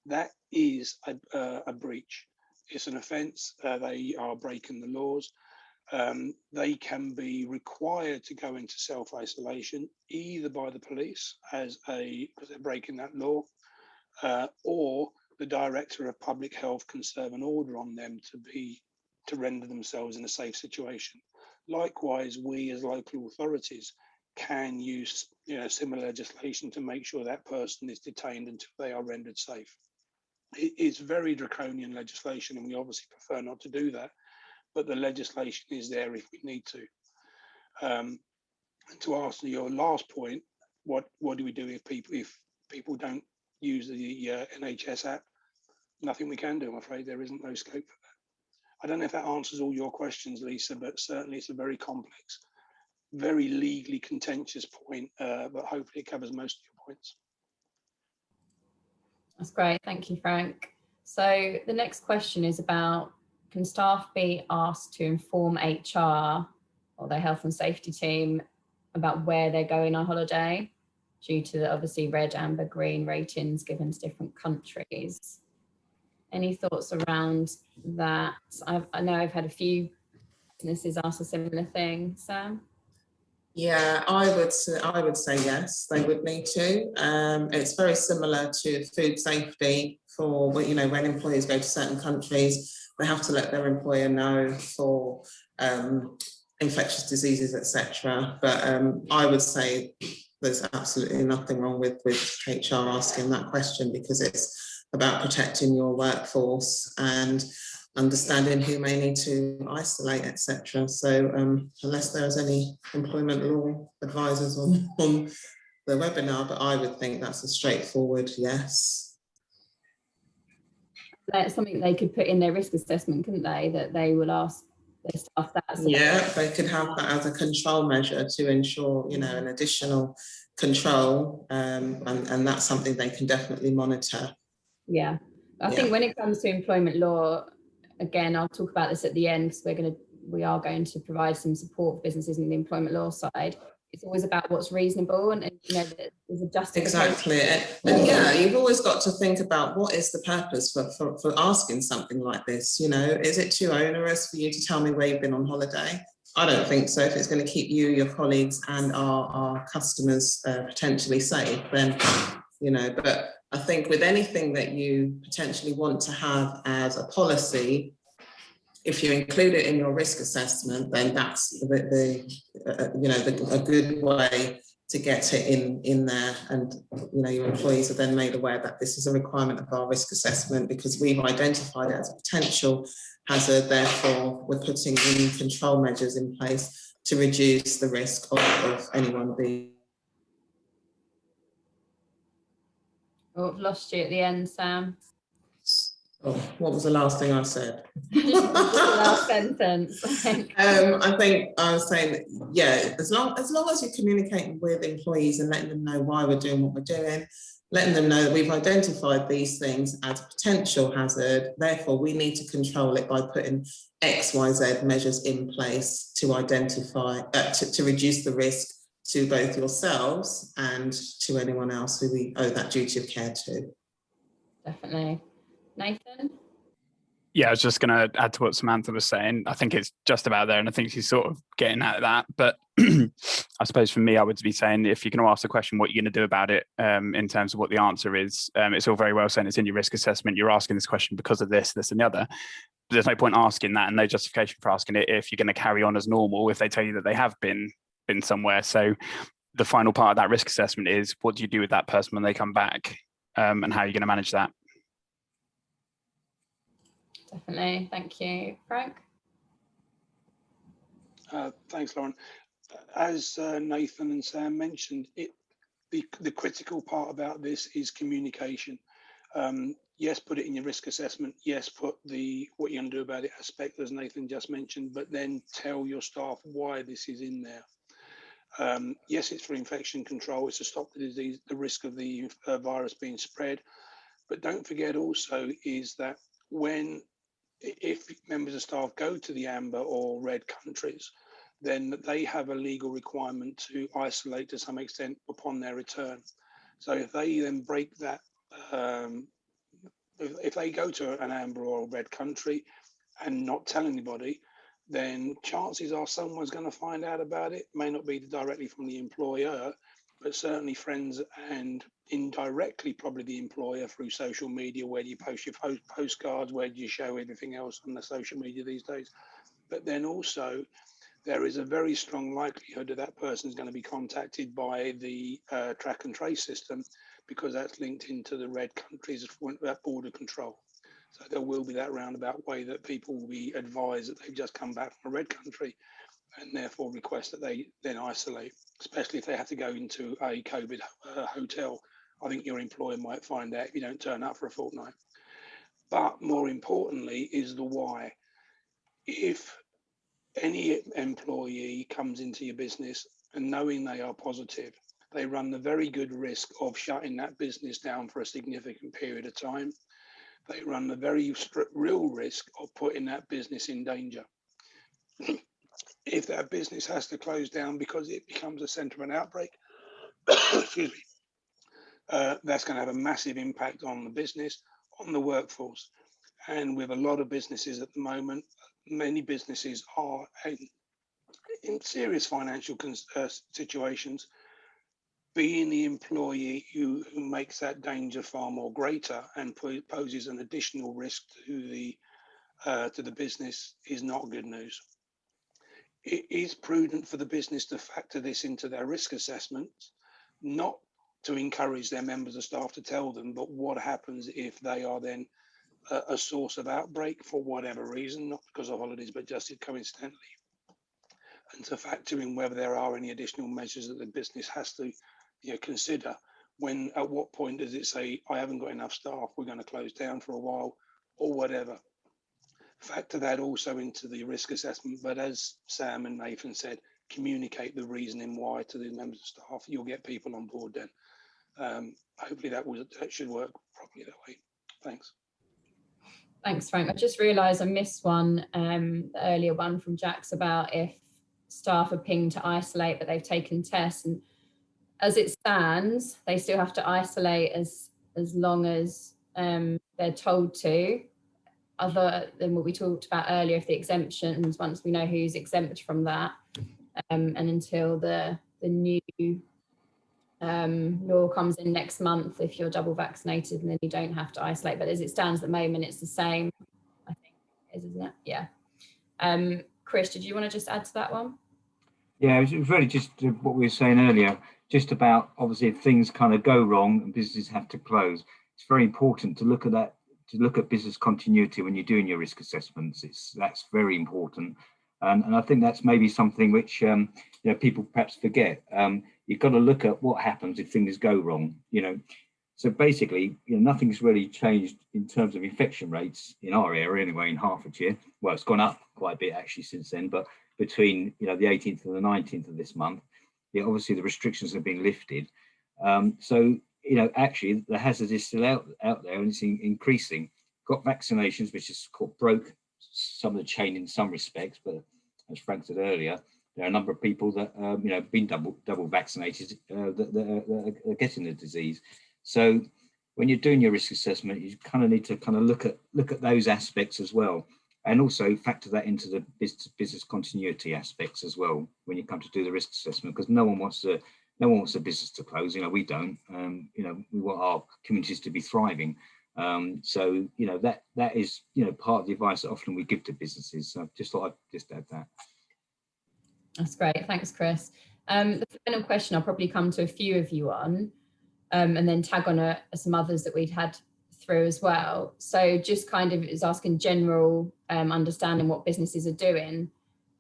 that is a breach. It's an offence. They are breaking the laws. They can be required to go into self-isolation either by the police because they're breaking that law, or the Director of Public Health can serve an order on them to render themselves in a safe situation. Likewise, we as local authorities can use similar legislation to make sure that person is detained until they are rendered safe. It's very draconian legislation, and we obviously prefer not to do that, but the legislation is there if we need to. And to answer your last point, what do we do if people don't use the NHS app? Nothing we can do, I'm afraid. There isn't no scope for that. I don't know if that answers all your questions, Lisa, but certainly it's a very complex, very legally contentious point, but hopefully it covers most of your points. That's great. Thank you, Frank. So the next question is about, can staff be asked to inform HR or their health and safety team about where they're going on holiday due to the obviously red, amber, green ratings given to different countries? Any thoughts around that? I know I've had a few businesses ask a similar thing. Sam? Yeah, I would say yes, they would need to. It's very similar to food safety for, you know, when employees go to certain countries, they have to let their employer know for infectious diseases, etc. But I would say there's absolutely nothing wrong with HR asking that question, because it's about protecting your workforce and understanding who may need to isolate, etc. So unless there's any employment law advisors on the webinar, but I would think that's a straightforward yes. That's something they could put in their risk assessment, couldn't they? That they will ask their staff that. So yeah, they could have that as a control measure to ensure, you know, an additional control, and that's something they can definitely monitor. Yeah, I think when it comes to employment law, again, I'll talk about this at the end, because we are going to provide some support for businesses in the employment law side. It's always about what's reasonable, and you know, there's a justification. Exactly, and yeah, you've always got to think about what is the purpose for asking something like this. You know, is it too onerous for you to tell me where you've been on holiday? I don't think so. If it's going to keep you, your colleagues, and our customers potentially safe, then, you know. But I think with anything that you potentially want to have as a policy, if you include it in your risk assessment, then that's a good way to get it in there. And, you know, your employees are then made aware that this is a requirement of our risk assessment because we've identified it as a potential hazard. Therefore, we're putting in control measures in place to reduce the risk of anyone being. Oh, I've lost you at the end, Sam. Oh, what was the last thing I said? Last sentence. I think I was saying, yeah, as long as you're communicating with employees and letting them know why we're doing what we're doing, letting them know that we've identified these things as a potential hazard, therefore we need to control it by putting X, Y, Z measures in place to identify, to reduce the risk to both yourselves and to anyone else who we owe that duty of care to. Definitely. Nathan? Yeah, I was just going to add to what Samantha was saying. I think it's just about there, and I think she's sort of getting at that. But I suppose for me, I would be saying, if you're going to ask the question, what you're going to do about it in terms of what the answer is, it's all very well saying it's in your risk assessment. You're asking this question because of this, this and the other. But there's no point asking that and no justification for asking it if you're going to carry on as normal if they tell you that they have been somewhere. So the final part of that risk assessment is, what do you do with that person when they come back, and how are you going to manage that? Definitely. Thank you. Frank? Thanks, Lauren. As Nathan and Sam mentioned, the critical part about this is communication. Yes, put it in your risk assessment. Yes, put what you're going to do about it aspect, as Nathan just mentioned, but then tell your staff why this is in there. Yes, it's for infection control. It's to stop the disease, the risk of the virus being spread. But don't forget also is that if members of staff go to the amber or red countries, then they have a legal requirement to isolate to some extent upon their return. So if they then break that, if they go to an amber or a red country and not tell anybody, then chances are someone's going to find out about it. May not be directly from the employer, but certainly friends and indirectly probably the employer through social media. Where do you post your postcards? Where do you show everything else on the social media these days? But then also there is a very strong likelihood that person is going to be contacted by the track and trace system, because that's linked into the red countries that border control. So there will be that roundabout way that people will be advised that they've just come back from a red country, and therefore request that they then isolate, especially if they have to go into a COVID hotel. I think your employer might find out if you don't turn up for a fortnight. But more importantly is the why. if any employee comes into your business and knowing they are positive, they run the very good risk of shutting that business down for a significant period of time. They run the very real risk of putting that business in danger. If that business has to close down because it becomes a centre of an outbreak, excuse me, that's going to have a massive impact on the business, on the workforce. And with a lot of businesses at the moment, many businesses are in serious financial situations. Being the employee who makes that danger far more greater and poses an additional risk to the business is not good news. It is prudent for the business to factor this into their risk assessments, not to encourage their members of staff to tell them, but what happens if they are then a source of outbreak for whatever reason, not because of holidays, but just coincidentally, and to factor in whether there are any additional measures that the business has to consider. When, at what point does it say, I haven't got enough staff, we're going to close down for a while, or whatever. Factor that also into the risk assessment, but as Sam and Nathan said, communicate the reasoning why to the members of staff. You'll get people on board then. Hopefully that should work properly that way. Thanks. Thanks, Frank. I just realised I missed one, the earlier one from Jack's about if staff are pinged to isolate, but they've taken tests. And as it stands, they still have to isolate as long as they're told to, other than what we talked about earlier, if the exemptions, once we know who's exempt from that, and until the new law comes in next month, if you're double vaccinated, and then you don't have to isolate. But as it stands at the moment, it's the same, I think, isn't it? Yeah. Chris, did you want to just add to that one? Yeah, it was really just what we were saying earlier, just about obviously if things kind of go wrong and businesses have to close, it's very important to look at that, to look at business continuity when you're doing your risk assessments. That's very important. And I think that's maybe something which people perhaps forget. You've got to look at what happens if things go wrong. So basically, nothing's really changed in terms of infection rates in our area anyway, in Hertfordshire. Well, it's gone up quite a bit actually since then, but between the 18th and the 19th of this month, obviously the restrictions have been lifted. So actually the hazard is still out there, and it's increasing. Got vaccinations, which is broke some of the chain in some respects, but as Frank said earlier, there are a number of people that have been double vaccinated that are getting the disease. So when you're doing your risk assessment, you kind of need to look at those aspects as well, and also factor that into the business continuity aspects as well when you come to do the risk assessment, because no one wants the business to close. We don't. We want our communities to be thriving. So that is part of the advice that often we give to businesses. So just thought I'd just add that. That's great. Thanks, Chris. The final question I'll probably come to a few of you on, and then tag on some others that we'd had through as well. So just kind of is asking general understanding what businesses are doing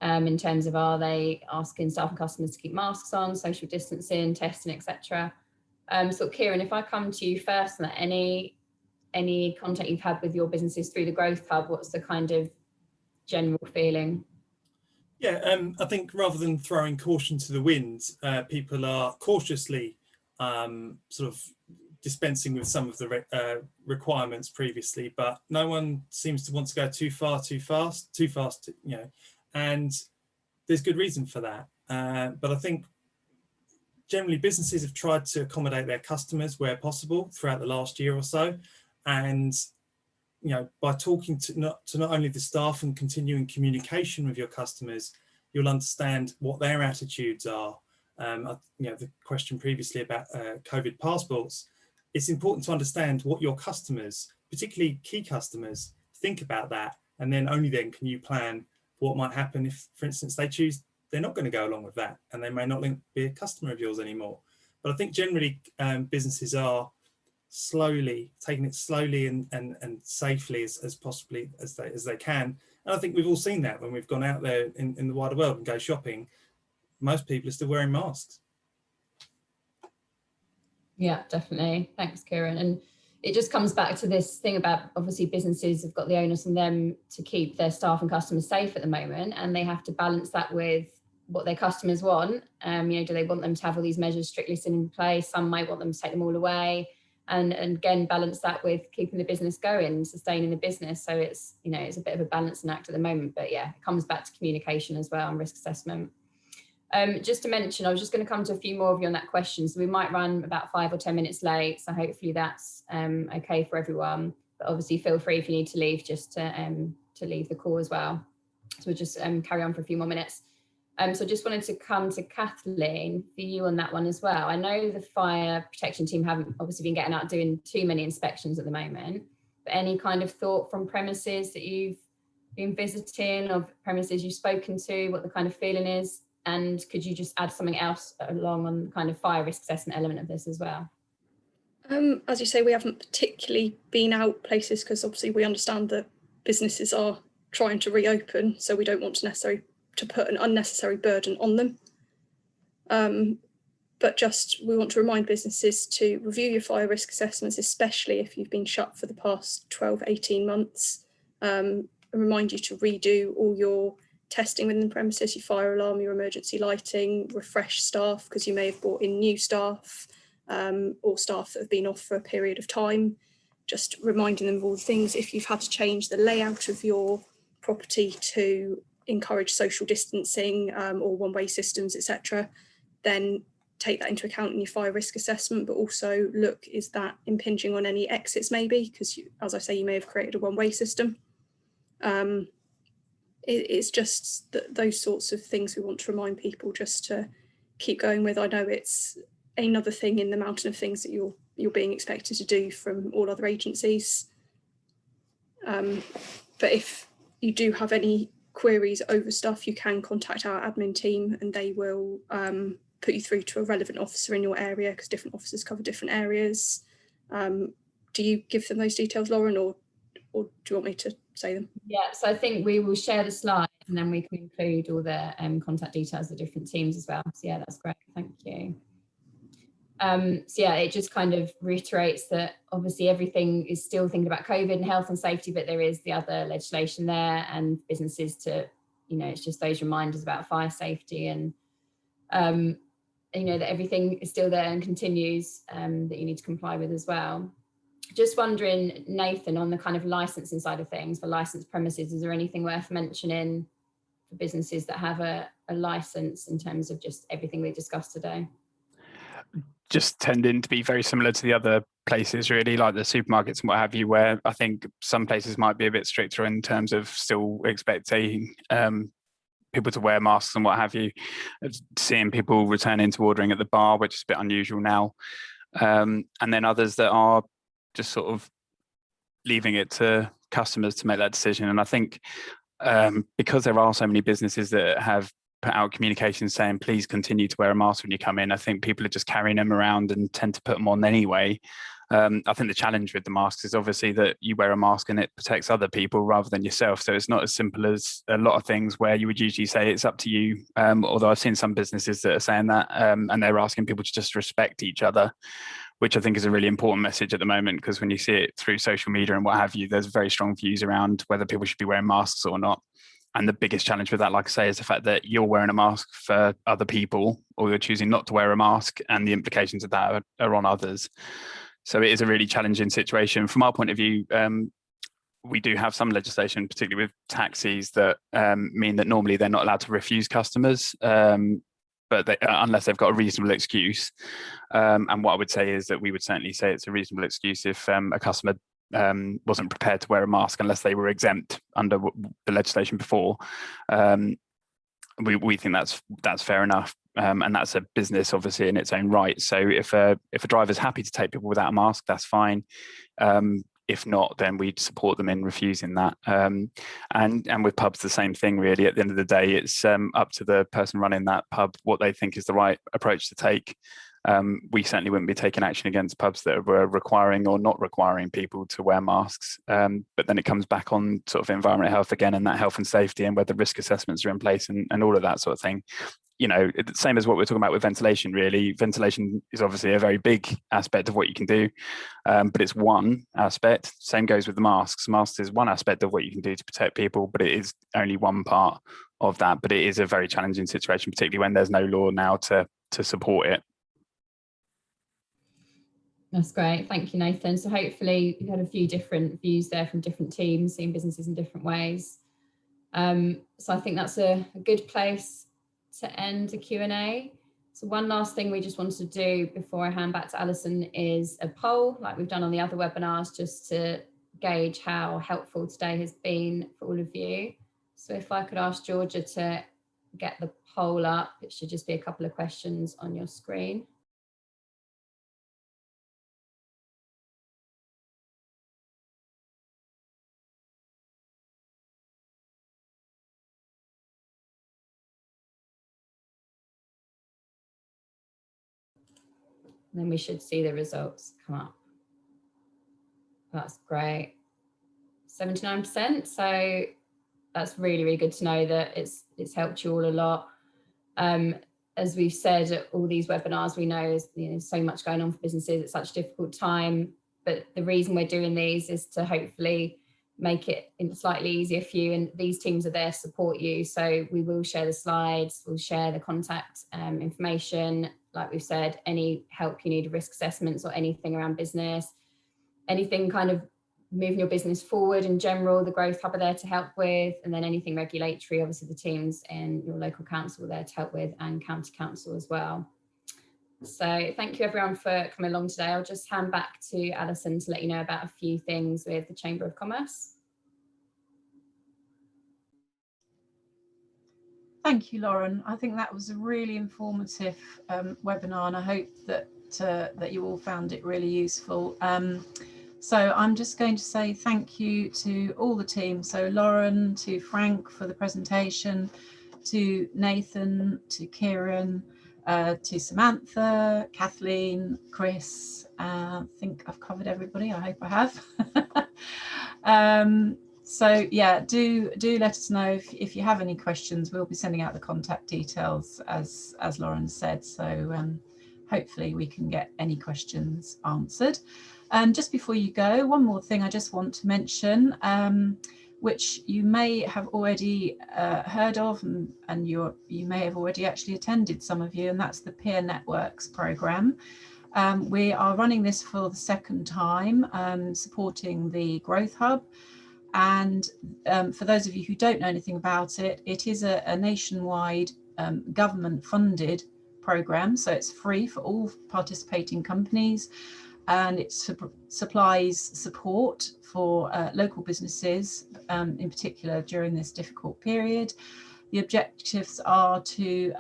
in terms of, are they asking staff and customers to keep masks on, social distancing, testing, etc. So Kieran, if I come to you first, on that, any contact you've had with your businesses through the Growth Hub, what's the kind of general feeling? Yeah, I think rather than throwing caution to the wind, people are cautiously sort of dispensing with some of the requirements previously, but no one seems to want to go too fast, and there's good reason for that. But I think generally businesses have tried to accommodate their customers where possible throughout the last year or so, and by talking to not only the staff and continuing communication with your customers, you'll understand what their attitudes are. The question previously about COVID passports, it's important to understand what your customers, particularly key customers, think about that, and then only then can you plan what might happen if, for instance, they choose they're not going to go along with that, and they may not be a customer of yours anymore. But I think generally businesses are taking it slowly and safely as possibly as they can. And I think we've all seen that when we've gone out there in the wider world and go shopping. Most people are still wearing masks. Yeah, definitely. Thanks, Kieran. And it just comes back to this thing about, obviously businesses have got the onus on them to keep their staff and customers safe at the moment, and they have to balance that with what their customers want. You know, do they want them to have all these measures strictly in place? Some might want them to take them all away, and again balance that with keeping the business going, sustaining the business. So it's, you know, it's a bit of a balancing act at the moment, but yeah, it comes back to communication as well and risk assessment. Just to mention, I was just going to come to a few more of you on that question, so we might run about 5 or 10 minutes late, so hopefully that's okay for everyone, but obviously feel free if you need to leave just to leave the call as well. So we'll just carry on for a few more minutes. So just wanted to come to Kathleen for you on that one as well. I know the fire protection team haven't obviously been getting out doing too many inspections at the moment, but any kind of thought from premises that you've been visiting, or premises you've spoken to, what the kind of feeling is? And could you just add something else along on the kind of fire risk assessment element of this as well? As you say, we haven't particularly been out places because obviously we understand that businesses are trying to reopen, so we don't want to necessarily to put an unnecessary burden on them. But just we want to remind businesses to review your fire risk assessments, especially if you've been shut for the past 12, 18 months, and remind you to redo all your testing within the premises, your fire alarm, your emergency lighting, refresh staff because you may have brought in new staff or staff that have been off for a period of time, just reminding them of all the things. If you've had to change the layout of your property to encourage social distancing or one-way systems, etc., then take that into account in your fire risk assessment, but also look, is that impinging on any exits maybe? Because as I say, you may have created a one-way system. It's just those sorts of things we want to remind people just to keep going with. I know it's another thing in the mountain of things that you're being expected to do from all other agencies. But if you do have any queries over stuff, you can contact our admin team and they will put you through to a relevant officer in your area because different officers cover different areas. Do you give them those details, Lauren, or do you want me to say them? Yeah, so I think we will share the slides and then we can include all the contact details of different teams as well. So yeah, that's great, thank you. So yeah, it just kind of reiterates that obviously everything is still thinking about COVID and health and safety, but there is the other legislation there and businesses to, you know, it's just those reminders about fire safety and, you know, that everything is still there and continues that you need to comply with as well. Just wondering, Nathan, on the kind of licensing side of things for licensed premises, is there anything worth mentioning for businesses that have a license in terms of just everything we discussed today? Just tending to be very similar to the other places, really, like the supermarkets and what have you, where I think some places might be a bit stricter in terms of still expecting people to wear masks and what have you. Seeing people returning to ordering at the bar, which is a bit unusual now. And then others that are just sort of leaving it to customers to make that decision. And I think because there are so many businesses that have put out communications saying, please continue to wear a mask when you come in, I think people are just carrying them around and tend to put them on anyway. I think the challenge with the masks is obviously that you wear a mask and it protects other people rather than yourself. So it's not as simple as a lot of things where you would usually say it's up to you. Although I've seen some businesses that are saying that and they're asking people to just respect each other, which I think is a really important message at the moment, because when you see it through social media and what have you, there's very strong views around whether people should be wearing masks or not. And the biggest challenge with that, like I say, is the fact that you're wearing a mask for other people or you're choosing not to wear a mask, and the implications of that are on others. So it is a really challenging situation. From our point of view, we do have some legislation, particularly with taxis, that mean that normally they're not allowed to refuse customers, but unless they've got a reasonable excuse. And what I would say is that we would certainly say it's a reasonable excuse if a customer wasn't prepared to wear a mask unless they were exempt under the legislation before. We think that's fair enough, and that's a business obviously in its own right. So if a driver's happy to take people without a mask, that's fine. If not, then we'd support them in refusing that. And with pubs, the same thing really. At the end of the day, it's up to the person running that pub what they think is the right approach to take. We certainly wouldn't be taking action against pubs that were requiring or not requiring people to wear masks. But then it comes back on sort of environmental health again, and that health and safety, and whether risk assessments are in place and all of that sort of thing. you know, same as what we're talking about with ventilation, really. Ventilation is obviously a very big aspect of what you can do, but it's one aspect. Same goes with the masks. Masks is one aspect of what you can do to protect people, but it is only one part of that. But it is a very challenging situation, particularly when there's no law now to support it. That's great. Thank you, Nathan. So hopefully you had a few different views there from different teams, seeing businesses in different ways. So I think that's a good place to end the Q&A. So one last thing we just wanted to do before I hand back to Alison is a poll, like we've done on the other webinars, just to gauge how helpful today has been for all of you. So if I could ask Georgia to get the poll up, it should just be a couple of questions on your screen. And then we should see the results come up. That's great. 79%. So that's really, really good to know that it's helped you all a lot. As we've said at all these webinars, we know there's so much going on for businesses. It's such a difficult time. But the reason we're doing these is to hopefully make it slightly easier for you. And these teams are there to support you. So we will share the slides, we'll share the contact information. Like we've said, any help you need, risk assessments or anything around business, anything kind of moving your business forward in general, the Growth Hub are there to help with, and then anything regulatory, obviously the teams in your local council are there to help with, and county council as well. So thank you everyone for coming along today. I'll just hand back to Alison to let you know about a few things with the Chamber of Commerce. Thank you, Lauren. I think that was a really informative webinar, and I hope that that you all found it really useful. So I'm just going to say thank you to all the team. So Lauren, to Frank for the presentation, to Nathan, to Kieran, to Samantha, Kathleen, Chris. I think I've covered everybody. I hope I have. So yeah, do let us know if you have any questions. We'll be sending out the contact details as Lauren said. So hopefully we can get any questions answered. Just before you go, one more thing I just want to mention, which you may have already heard of, and you may have already actually attended, some of you, and that's the Peer Networks programme. We are running this for the second time, supporting the Growth Hub. And for those of you who don't know anything about it, it is a nationwide government funded programme, so it's free for all participating companies, and it supplies support for local businesses, in particular during this difficult period. The objectives are to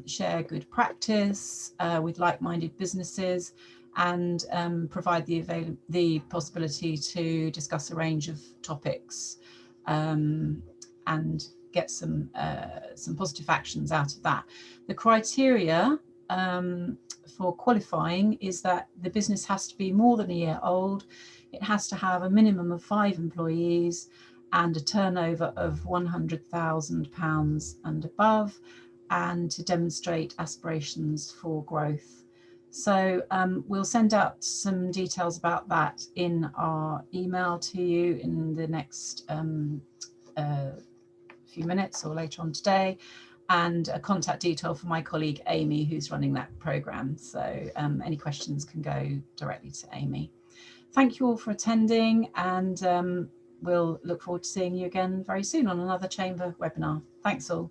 share good practice with like-minded businesses, and provide the possibility to discuss a range of topics and get some positive actions out of that. The criteria for qualifying is that the business has to be more than a year old, it has to have a minimum of 5 employees and a turnover of £100,000 and above, and to demonstrate aspirations for growth. So we'll send out some details about that in our email to you in the next few minutes or later on today, and a contact detail for my colleague Amy, who's running that programme. So any questions can go directly to Amy. Thank you all for attending, and we'll look forward to seeing you again very soon on another Chamber webinar. Thanks all.